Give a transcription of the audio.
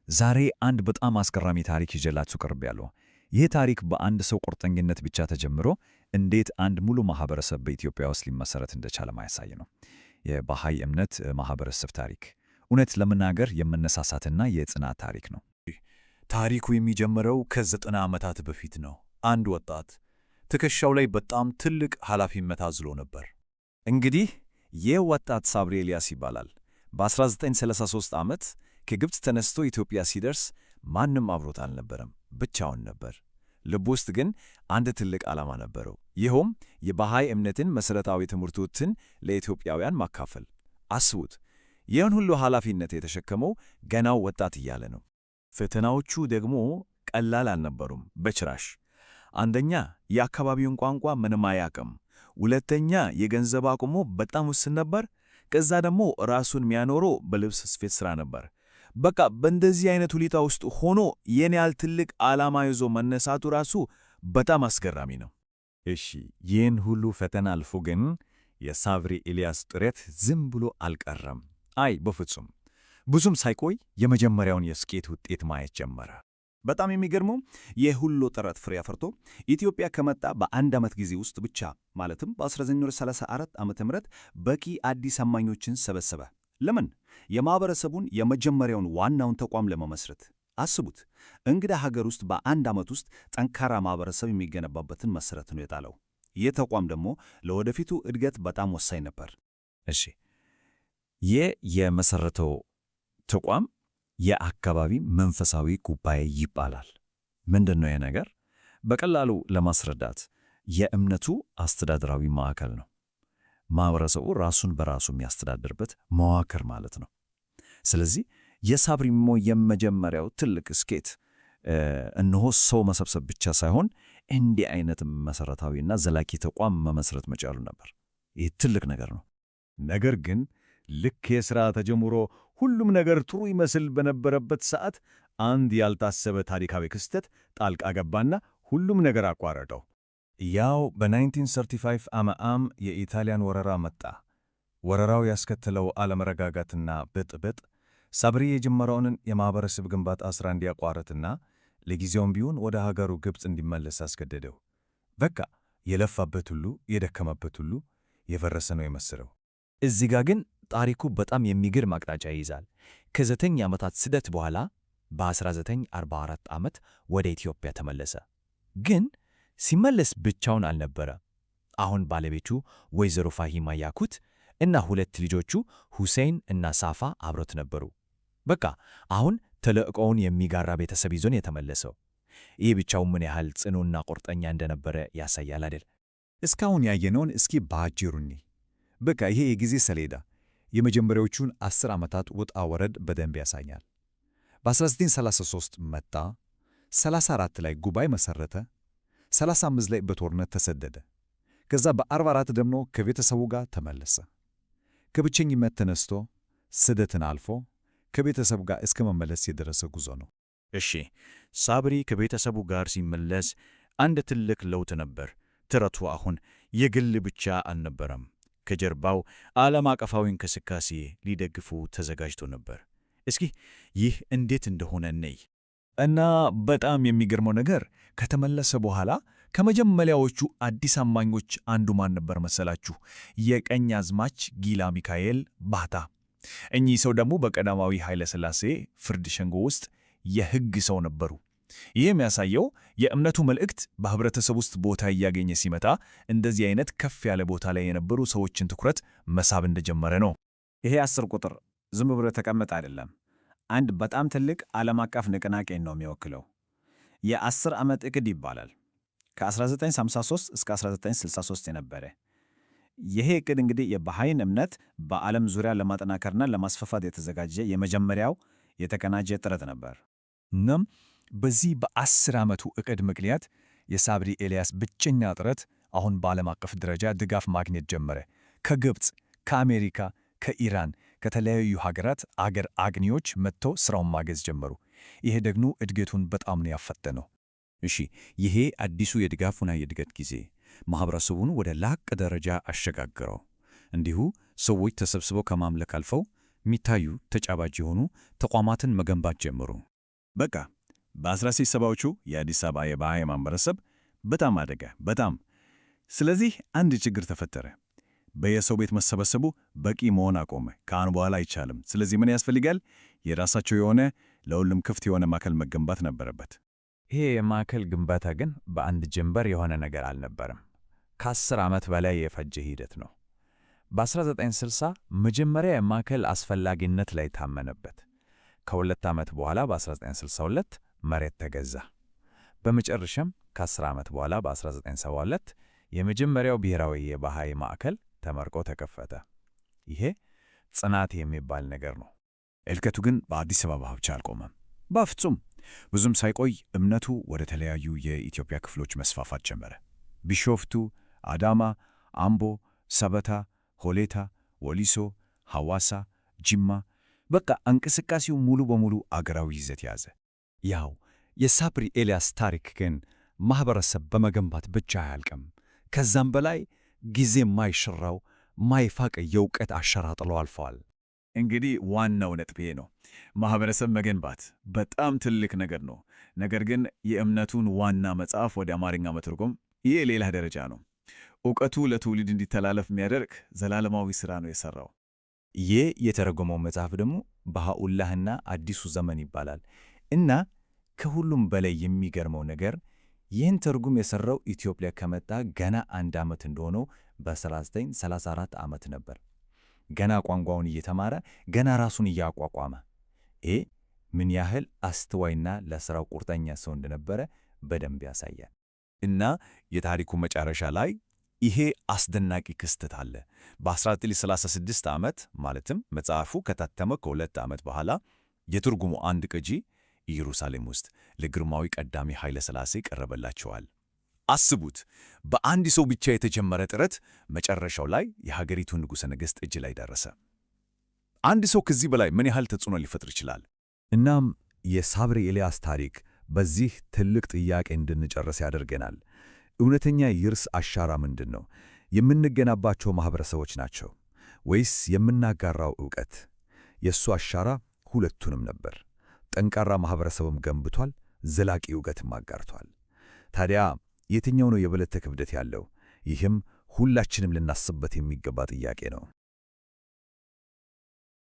ዛሬ አንድ በጣም አስገራሚ ታሪክ ይዤላችሁ ቀርቤያለሁ። ይህ ታሪክ በአንድ ሰው ቁርጠኝነት ብቻ ተጀምሮ እንዴት አንድ ሙሉ ማህበረሰብ በኢትዮጵያ ውስጥ ሊመሰረት እንደቻለ ማያሳይ ነው። የባሃይ እምነት ማህበረሰብ ታሪክ እውነት ለመናገር የመነሳሳትና የጽናት ታሪክ ነው። ታሪኩ የሚጀምረው ከ90 ዓመታት በፊት ነው። አንድ ወጣት ትከሻው ላይ በጣም ትልቅ ኃላፊነት አዝሎ ነበር። እንግዲህ ይህ ወጣት ሳብሪ ኤልያስ ይባላል። በ1933 ዓመት ከግብፅ ተነስቶ ኢትዮጵያ ሲደርስ ማንም አብሮት አልነበረም፣ ብቻውን ነበር። ልብ ውስጥ ግን አንድ ትልቅ ዓላማ ነበረው። ይኸውም የባሃይ እምነትን መሠረታዊ ትምህርቶችን ለኢትዮጵያውያን ማካፈል። አስቡት፣ ይህን ሁሉ ኃላፊነት የተሸከመው ገናው ወጣት እያለ ነው። ፈተናዎቹ ደግሞ ቀላል አልነበሩም በጭራሽ። አንደኛ የአካባቢውን ቋንቋ ምንም አያውቅም። ሁለተኛ የገንዘብ አቅሙ በጣም ውስን ነበር። ከዛ ደግሞ ራሱን የሚያኖረው በልብስ ስፌት ሥራ ነበር። በቃ በእንደዚህ አይነት ሁኔታ ውስጥ ሆኖ የኔ ያህል ትልቅ ዓላማ ይዞ መነሳቱ ራሱ በጣም አስገራሚ ነው። እሺ፣ ይህን ሁሉ ፈተና አልፎ ግን የሳብሪ ኤልያስ ጥረት ዝም ብሎ አልቀረም። አይ በፍጹም። ብዙም ሳይቆይ የመጀመሪያውን የስኬት ውጤት ማየት ጀመረ። በጣም የሚገርመው የሁሉ ጥረት ፍሬ አፍርቶ ኢትዮጵያ ከመጣ በአንድ ዓመት ጊዜ ውስጥ ብቻ ማለትም በ1934 ዓ.ም በቂ አዲስ አማኞችን ሰበሰበ። ለምን? የማህበረሰቡን የመጀመሪያውን ዋናውን ተቋም ለመመስረት። አስቡት፣ እንግዳ ሀገር ውስጥ በአንድ ዓመት ውስጥ ጠንካራ ማህበረሰብ የሚገነባበትን መሰረት ነው የጣለው። ይህ ተቋም ደግሞ ለወደፊቱ እድገት በጣም ወሳኝ ነበር። እሺ፣ ይህ የመሰረተው ተቋም የአካባቢ መንፈሳዊ ጉባኤ ይባላል። ምንድን ነው ይህ ነገር? በቀላሉ ለማስረዳት የእምነቱ አስተዳደራዊ ማዕከል ነው። ማህበረሰቡ ራሱን በራሱ የሚያስተዳድርበት መዋቅር ማለት ነው። ስለዚህ የሳብሪሞ የመጀመሪያው ትልቅ ስኬት እነሆ ሰው መሰብሰብ ብቻ ሳይሆን እንዲህ አይነት መሰረታዊና ዘላቂ ተቋም መመስረት መቻሉ ነበር። ይህ ትልቅ ነገር ነው። ነገር ግን ልክ የሥራ ተጀምሮ ሁሉም ነገር ጥሩ ይመስል በነበረበት ሰዓት አንድ ያልታሰበ ታሪካዊ ክስተት ጣልቃ ገባና ሁሉም ነገር አቋረጠው። ያው በ1935 ዓመት የኢጣሊያን ወረራ መጣ። ወረራው ያስከተለው አለመረጋጋትና ብጥብጥ ሳብሪ የጀመረውን የማህበረሰብ ግንባታ ሥራ እንዲያቋርጥና ለጊዜውም ቢሆን ወደ ሀገሩ ግብፅ እንዲመለስ አስገደደው። በቃ የለፋበት ሁሉ የደከመበት ሁሉ የፈረሰ ነው የመሰለው። እዚህ ጋር ግን ታሪኩ በጣም የሚገርም አቅጣጫ ይይዛል። ከ9 ዓመታት ስደት በኋላ በ1944 ዓመት ወደ ኢትዮጵያ ተመለሰ። ግን ሲመለስ ብቻውን አልነበረ። አሁን ባለቤቱ ወይዘሮ ፋሂማ ያኩት እና 2 ልጆቹ ሁሴን እና ሳፋ አብሮት ነበሩ። በቃ አሁን ተልዕኮውን የሚጋራ ቤተሰብ ይዞን የተመለሰው። ይህ ብቻው ምን ያህል ጽኑና ቁርጠኛ እንደነበረ ያሳያል አይደል? እስካሁን ያየነውን እስኪ በአጭሩ እንይ። በቃ ይሄ የጊዜ ሰሌዳ የመጀመሪያዎቹን 10 ዓመታት ውጣ ወረድ በደንብ ያሳያል። በ1933 መጣ፣ 34 ላይ ጉባኤ መሠረተ፣ 35 ላይ በጦርነት ተሰደደ። ከዛ በ44 ደግሞ ከቤተሰቡ ጋር ተመለሰ። ከብቸኝነት ተነስቶ ስደትን አልፎ ከቤተሰብ ጋር እስከ መመለስ የደረሰ ጉዞ ነው። እሺ፣ ሳብሪ ከቤተሰቡ ጋር ሲመለስ አንድ ትልቅ ለውጥ ነበር። ጥረቱ አሁን የግል ብቻ አልነበረም። ከጀርባው ዓለም አቀፋዊ እንቅስቃሴ ሊደግፉ ተዘጋጅቶ ነበር። እስኪ ይህ እንዴት እንደሆነ እንይ። እና በጣም የሚገርመው ነገር ከተመለሰ በኋላ ከመጀመሪያዎቹ አዲስ አማኞች አንዱ ማን ነበር መሰላችሁ? የቀኛዝማች ጊላ ሚካኤል ባህታ። እኚህ ሰው ደግሞ በቀዳማዊ ኃይለ ሥላሴ ፍርድ ሸንጎ ውስጥ የሕግ ሰው ነበሩ። ይህ የሚያሳየው የእምነቱ መልእክት በህብረተሰብ ውስጥ ቦታ እያገኘ ሲመጣ እንደዚህ አይነት ከፍ ያለ ቦታ ላይ የነበሩ ሰዎችን ትኩረት መሳብ እንደጀመረ ነው። ይሄ 10 ቁጥር ዝም ብሎ ተቀመጠ አይደለም። አንድ በጣም ትልቅ ዓለም አቀፍ ንቅናቄን ነው የሚወክለው። የ10 ዓመት ዕቅድ ይባላል። ከ1953 እስከ 1963 የነበረ ይሄ ዕቅድ እንግዲህ የባሃይን እምነት በዓለም ዙሪያ ለማጠናከርና ለማስፋፋት የተዘጋጀ የመጀመሪያው የተቀናጀ ጥረት ነበር። እናም በዚህ በ10 ዓመቱ ዕቅድ ምክንያት የሳብሪ ኤልያስ ብቸኛ ጥረት አሁን በዓለም አቀፍ ደረጃ ድጋፍ ማግኘት ጀመረ። ከግብፅ፣ ከአሜሪካ፣ ከኢራን፣ ከተለያዩ ሀገራት አገር አግኚዎች መጥተው ሥራውን ማገዝ ጀመሩ። ይሄ ደግሞ እድገቱን በጣም ነው ያፈጠነው። እሺ፣ ይሄ አዲሱ የድጋፉና የእድገት ጊዜ ማህበረሰቡን ወደ ላቅ ደረጃ አሸጋገረው። እንዲሁ ሰዎች ተሰብስበው ከማምለክ አልፈው የሚታዩ ተጫባጭ የሆኑ ተቋማትን መገንባት ጀመሩ። በቃ በ1670ዎቹ የአዲስ አበባ የባህይ ማህበረሰብ በጣም አደገ፣ በጣም። ስለዚህ አንድ ችግር ተፈጠረ። በየሰው ቤት መሰበሰቡ በቂ መሆን አቆመ። ከአሁን በኋላ አይቻልም። ስለዚህ ምን ያስፈልጋል? የራሳቸው የሆነ ለሁሉም ክፍት የሆነ ማዕከል መገንባት ነበረበት። ይሄ የማዕከል ግንባታ ግን በአንድ ጀንበር የሆነ ነገር አልነበረም። ከ10 ዓመት በላይ የፈጀ ሂደት ነው። በ1960 መጀመሪያ የማዕከል አስፈላጊነት ላይ ታመነበት። ከ2 ዓመት በኋላ በ1962 መሬት ተገዛ። በመጨረሻም ከ10 ዓመት በኋላ በ1972 የመጀመሪያው ብሔራዊ የባህይ ማዕከል ተመርቆ ተከፈተ። ይሄ ጽናት የሚባል ነገር ነው። እድገቱ ግን በአዲስ አበባ ብቻ አልቆመም። በፍጹም። ብዙም ሳይቆይ እምነቱ ወደ ተለያዩ የኢትዮጵያ ክፍሎች መስፋፋት ጀመረ። ቢሾፍቱ፣ አዳማ፣ አምቦ፣ ሰበታ፣ ሆሌታ፣ ወሊሶ፣ ሐዋሳ፣ ጅማ፣ በቃ እንቅስቃሴው ሙሉ በሙሉ አገራዊ ይዘት ያዘ። ያው የሳብሪ ኤልያስ ታሪክ ግን ማኅበረሰብ በመገንባት ብቻ አያልቅም። ከዛም በላይ ጊዜ ማይሽራው ማይፋቅ የእውቀት አሻራ ጥሎ አልፈዋል። እንግዲህ ዋናው ነጥብ ይሄ ነው። ማህበረሰብ መገንባት በጣም ትልቅ ነገር ነው። ነገር ግን የእምነቱን ዋና መጽሐፍ ወደ አማርኛ መተርጎም ይህ ሌላ ደረጃ ነው። እውቀቱ ለትውልድ እንዲተላለፍ የሚያደርግ ዘላለማዊ ሥራ ነው የሠራው። ይህ የተረጎመው መጽሐፍ ደግሞ በሃኡላህና አዲሱ ዘመን ይባላል እና ከሁሉም በላይ የሚገርመው ነገር ይህን ትርጉም የሠራው ኢትዮጵያ ከመጣ ገና 1 ዓመት እንደሆነው በ1934 ዓመት ነበር። ገና ቋንቋውን እየተማረ ገና ራሱን እያቋቋመ። ይህ ምን ያህል አስተዋይና ለሥራው ቁርጠኛ ሰው እንደነበረ በደንብ ያሳያል። እና የታሪኩ መጨረሻ ላይ ይሄ አስደናቂ ክስተት አለ። በ1936 ዓመት ማለትም መጽሐፉ ከታተመ ከ2 ዓመት በኋላ የትርጉሙ አንድ ቅጂ ኢየሩሳሌም ውስጥ ለግርማዊ ቀዳሚ ኃይለ ሥላሴ ቀረበላቸዋል። አስቡት፣ በአንድ ሰው ብቻ የተጀመረ ጥረት መጨረሻው ላይ የሀገሪቱ ንጉሠ ነገሥት እጅ ላይ ደረሰ። አንድ ሰው ከዚህ በላይ ምን ያህል ተጽዕኖ ሊፈጥር ይችላል? እናም የሳብሪ ኤልያስ ታሪክ በዚህ ትልቅ ጥያቄ እንድንጨርስ ያደርገናል። እውነተኛ የእርስ አሻራ ምንድን ነው? የምንገነባቸው ማኅበረሰቦች ናቸው ወይስ የምናጋራው ዕውቀት? የእሱ አሻራ ሁለቱንም ነበር። ጠንካራ ማኅበረሰብም ገንብቷል፣ ዘላቂ ዕውቀትም አጋርቷል። ታዲያ የትኛው ነው የበለጠ ክብደት ያለው? ይህም ሁላችንም ልናስብበት የሚገባ ጥያቄ ነው።